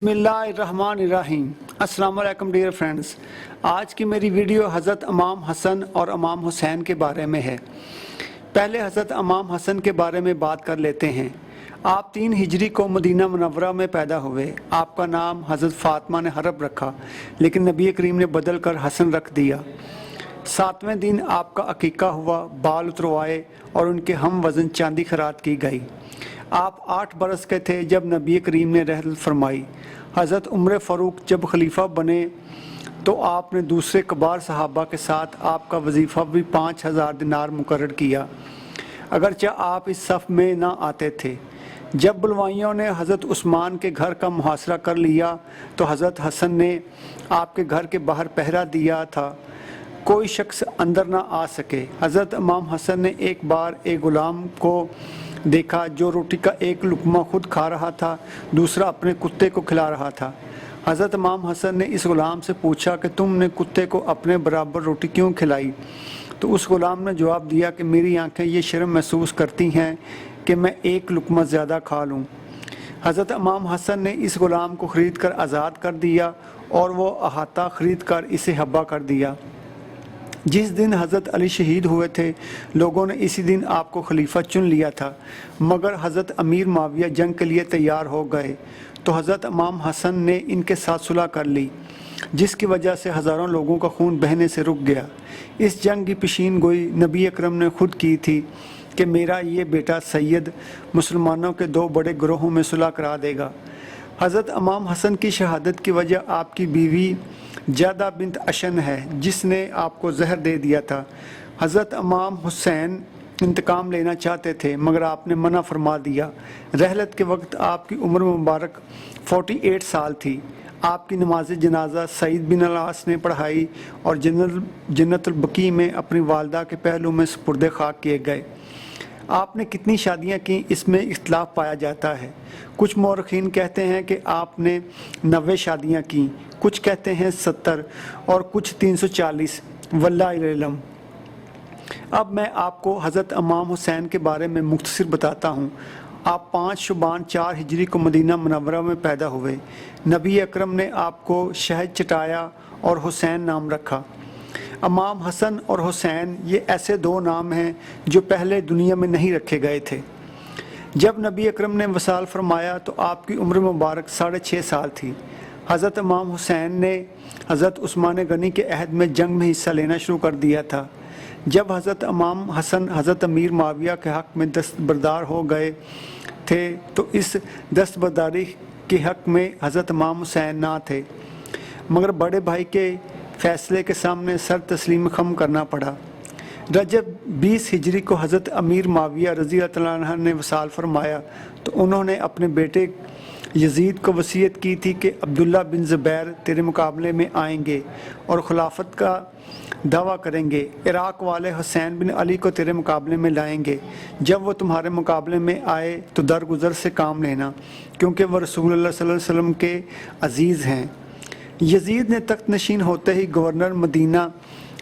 बिस्मिल्लाहिर्रहमानिर्रहीम। अस्सलाम वालेकुम डियर फ्रेंड्स। आज की मेरी वीडियो हज़रत इमाम हसन और इमाम हुसैन के बारे में है। पहले हज़रत इमाम हसन के बारे में बात कर लेते हैं। आप 3 हिजरी को मदीना मुनव्वरा में पैदा हुए। आपका नाम हज़रत फ़ातिमा ने हरब रखा, लेकिन नबी करीम ने बदल कर हसन रख दिया। 7वें दिन आपका अकीका हुआ, बाल उतरवाए और उनके हम वज़न चांदी खरात की गई। आप 8 बरस के थे जब नबी करीम ने रहलत फरमाई। हज़रत उमर फ़ारूक जब खलीफा बने तो आपने दूसरे कबार सहाबा के साथ आपका वजीफ़ा भी 5000 दिनार मुकर्रर किया, अगरचे आप इस सफ़ में ना आते थे। जब बुलवाइयों ने हज़रत उस्मान के घर का मुहासरा कर लिया तो हज़रत हसन ने आपके घर के बाहर पहरा दिया था, कोई शख्स अंदर ना आ सके। हज़रत इमाम हसन ने एक बार एक ग़ुलाम को देखा जो रोटी का एक लुक़मा खुद खा रहा था, दूसरा अपने कुत्ते को खिला रहा था। हज़रत इमाम हसन ने इस ग़ुलाम से पूछा कि तुमने कुत्ते को अपने बराबर रोटी क्यों खिलाई? तो उस ग़ुलाम ने जवाब दिया कि मेरी आंखें ये शर्म महसूस करती हैं कि मैं एक लुक़मा ज़्यादा खा लूँ। हज़रत इमाम हसन ने इस ग़ुलाम को ख़रीद कर आज़ाद कर दिया और वो अहाता ख़रीद कर इसे हब्बा कर दिया। जिस दिन हज़रत अली शहीद हुए थे, लोगों ने इसी दिन आपको खलीफा चुन लिया था, मगर हज़रत अमीर माविया जंग के लिए तैयार हो गए तो हज़रत इमाम हसन ने इनके साथ सुलह कर ली, जिसकी वजह से हज़ारों लोगों का खून बहने से रुक गया। इस जंग की पेशीन गोई नबी अकरम ने खुद की थी कि मेरा ये बेटा सैयद मुसलमानों के 2 बड़े ग्रोहों में सुलह करा देगा। हज़रत इमाम हसन की शहादत की वजह आपकी बीवी जादा बिन्त अशन है, जिसने आपको जहर दे दिया था। हज़रत इमाम हुसैन इंतकाम लेना चाहते थे, मगर आपने मना फरमा दिया। रहलत के वक्त आपकी उम्र मुबारक 48 साल थी। आपकी नमाज जनाजा सईद बिन अलास ने पढ़ाई और जन्नतुल बकी में अपनी वालदा के पहलू में सुपुर्द खाक किए गए। आपने कितनी शादियां की, इसमें इख्तलाफ पाया जाता है। कुछ मौरखीन कहते हैं कि आपने 90 शादियां की, कुछ कहते हैं 70 और कुछ 340, वल्लाहु इल्म। अब मैं आपको हज़रत इमाम हुसैन के बारे में मुख्तसर बताता हूँ। आप 5 शुबान 4 हिजरी को मदीना मुनव्वरा में पैदा हुए। नबी अकरम ने आपको शहद चटाया और हुसैन नाम रखा। इमाम हसन और हुसैन ये ऐसे 2 नाम हैं जो पहले दुनिया में नहीं रखे गए थे। जब नबी अकरम ने वसाल फरमाया तो आपकी उम्र मुबारक 6.5 साल थी। हज़रत इमाम हुसैन ने हज़रत उस्मान गनी के अहद में जंग में हिस्सा लेना शुरू कर दिया था। जब हज़रत इमाम हसन हज़रत अमीर माविया के हक़ में दस्तबरदार हो गए थे तो इस दस्तबरदारी के हक़ में हज़रत इमाम हुसैन ना थे, मगर बड़े भाई के फ़ैसले के सामने सर तस्लीम खम करना पड़ा। रजब 20 हिजरी को हज़रत अमीर माविया रज़ी अल्लाह तआला अन्हु ने वसाल फरमाया तो उन्होंने अपने बेटे यजीद को वसीयत की थी कि अब्दुल्ला बिन ज़ुबैर तेरे मुकाबले में आएंगे और खिलाफत का दावा करेंगे। इराक़ वाले हुसैन बिन अली को तेरे मुकाबले में लाएंगे। जब वो तुम्हारे मुकाबले में आए तो दरगुजर से काम लेना, क्योंकि वह रसूलुल्लाह सल्लल्लाहु अलैहि वसल्लम के अजीज़ हैं। यजीद ने तख्त नशीन होते ही गवर्नर मदीना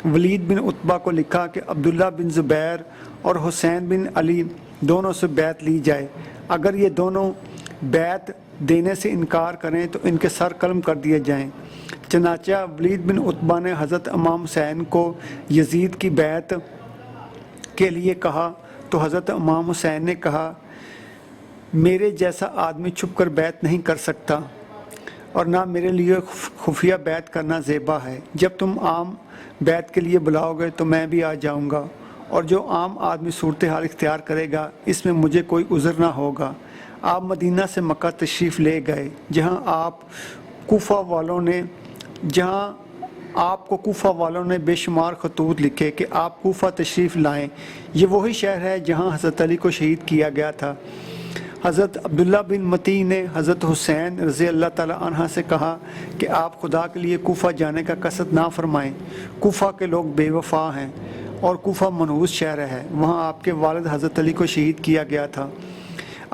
वलीद बिन उत्बा को लिखा कि अब्दुल्ला बिन ज़ुबैर और हुसैन बिन अली दोनों से बैत ली जाए। अगर ये दोनों बैत देने से इनकार करें तो इनके सर कलम कर दिए जाएं। चनाचा वलीद बिन उत्बा ने हज़रत इमाम हुसैन को यजीद की बैत के लिए कहा तो हज़रत इमाम हुसैन ने कहा, मेरे जैसा आदमी छुप कर बैत नहीं कर सकता और ना मेरे लिए खुफिया बैत करना ज़ेबा है। जब तुम आम बैत के लिए बुलाओगे तो मैं भी आ जाऊंगा, और जो आम आदमी सूरत हाल इख्तियार करेगा इसमें मुझे कोई उज़र ना होगा। आप मदीना से मक्का तशरीफ़ ले गए, जहां आपको कूफा वालों ने बेशुमार खतूत लिखे कि आप कूफा तशरीफ़ लाएं। ये वही शहर है जहां हज़रत अली को शहीद किया गया था। हज़रत अब्दुल्ला बिन मती ने हज़रत हुसैन रज़ी अल्लाह तआला अन्हा से कहा कि आप खुदा के लिए कूफा जाने का कसद ना फरमाएं। कूफा के लोग बेवफा हैं और कूफा मनहूस शहर है। वहाँ आपके वालिद हज़रत अली को शहीद किया गया था।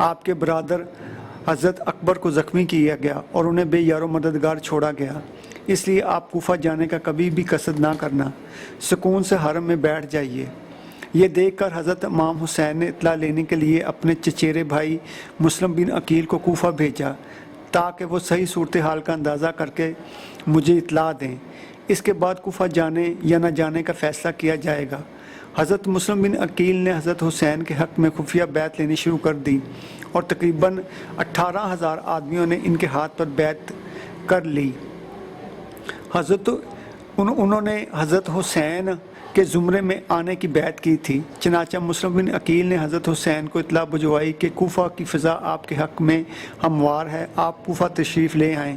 आपके बरादर हज़रत अकबर को ज़ख्मी किया गया और उन्हें बेयारो मददगार छोड़ा गया। इसलिए आप कूफा जाने का कभी भी कसद ना करना, सुकून से हरम में बैठ जाइए। ये देखकर हज़रत इमाम हुसैन ने इत्तला लेने के लिए अपने चचेरे भाई मुस्लिम बिन अकील को कूफा भेजा تاکہ وہ صحیح صورتحال کا اندازہ کر کے مجھے اطلاع دیں۔ اس کے بعد کوفہ جانے یا نہ جانے کا فیصلہ کیا جائے گا۔ حضرت مسلم بن عقیل نے حضرت حسین کے حق میں خفیہ بیعت لینی شروع کر دی اور تقریباً 18,000 آدمیوں نے ان کے ہاتھ پر بیعت کر لی۔ انہوں نے حضرت حسین کے زمرے میں آنے کی بیعت کی تھی۔ چنانچہ مسلم بن عقیل نے حضرت حسین کو اطلاع بھجوائی کہ کوفہ کی فضا آپ کے حق میں ہموار ہے، آپ کوفہ تشریف لے آئیں۔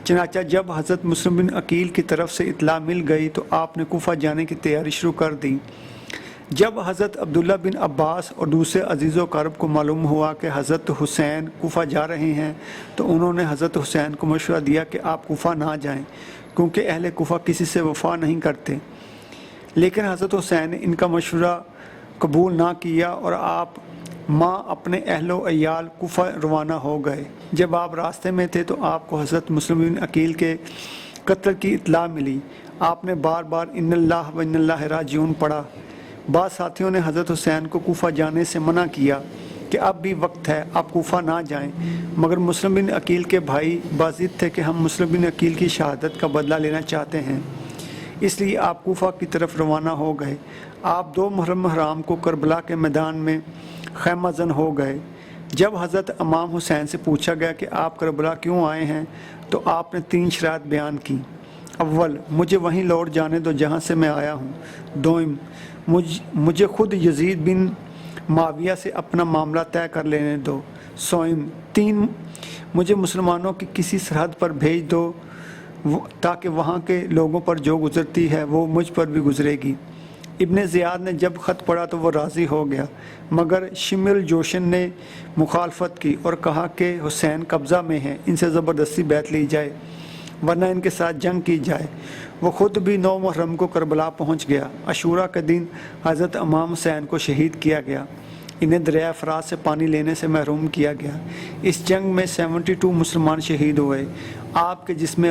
چنانچہ جب حضرت مسلم بن عقیل کی طرف سے اطلاع مل گئی تو آپ نے کوفہ جانے کی تیاری شروع کر دی۔ جب حضرت عبداللہ بن عباس اور دوسرے عزیز و اقارب کو معلوم ہوا کہ حضرت حسین کوفہ جا رہے ہیں تو انہوں نے حضرت حسین کو مشورہ دیا کہ آپ کوفہ نہ جائیں، کیونکہ اہل کوفہ کسی سے وفا نہیں کرتے۔ لیکن حضرت حسین نے ان کا مشورہ قبول نہ کیا اور آپ ماں اپنے اہل و عیال کوفہ روانہ ہو گئے۔ جب آپ راستے میں تھے تو آپ کو حضرت مسلم بن عقیل کے قتل کی اطلاع ملی۔ آپ نے بار بار ان اللہ و ان اللہ راجعون پڑھا۔ بعض ساتھیوں نے حضرت حسین کو کوفہ جانے سے منع کیا کہ اب بھی وقت ہے، آپ کوفہ نہ جائیں، مگر مسلم بن عقیل کے بھائی باضد تھے کہ ہم مسلم بن عقیل کی شہادت کا بدلہ لینا چاہتے ہیں، اس لیے آپ کوفہ کی طرف روانہ ہو گئے۔ آپ 2 محرم حرام کو کربلا کے میدان میں خیمہ زن ہو گئے۔ جب حضرت امام حسین سے پوچھا گیا کہ آپ کربلا کیوں آئے ہیں تو آپ نے 3 شرائط بیان کی۔ اول، مجھے وہیں لوٹ جانے دو جہاں سے میں آیا ہوں۔ دوم، مجھے خود یزید بن معاویہ سے اپنا معاملہ طے کر لینے دو۔ سوم، 3، مجھے مسلمانوں کی کسی سرحد پر بھیج دو تاکہ وہاں کے لوگوں پر جو گزرتی ہے وہ مجھ پر بھی گزرے گی۔ ابن زیاد نے جب خط پڑھا تو وہ راضی ہو گیا، مگر شمر الجوشن نے مخالفت کی اور کہا کہ حسین قبضہ میں ہیں، ان سے زبردستی بیعت لی جائے ورنہ ان کے ساتھ جنگ کی جائے۔ وہ خود بھی 9 محرم کو کربلا پہنچ گیا۔ عاشوراء کے دن حضرت امام حسین کو شہید کیا گیا۔ انہیں دریائے فرات سے پانی لینے سے محروم کیا گیا۔ اس جنگ میں 72 مسلمان شہید ہوئے۔ آپ کے جسم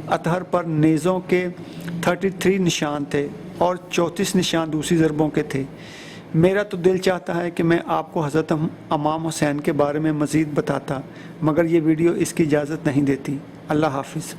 اطہر پر نیزوں کے 33 نشان تھے اور 34 نشان دوسری ضربوں کے تھے۔ میرا تو دل چاہتا ہے کہ میں آپ کو حضرت امام حسین کے بارے میں مزید بتاتا، مگر یہ ویڈیو اس کی اجازت نہیں دیتی۔ اللہ حافظ۔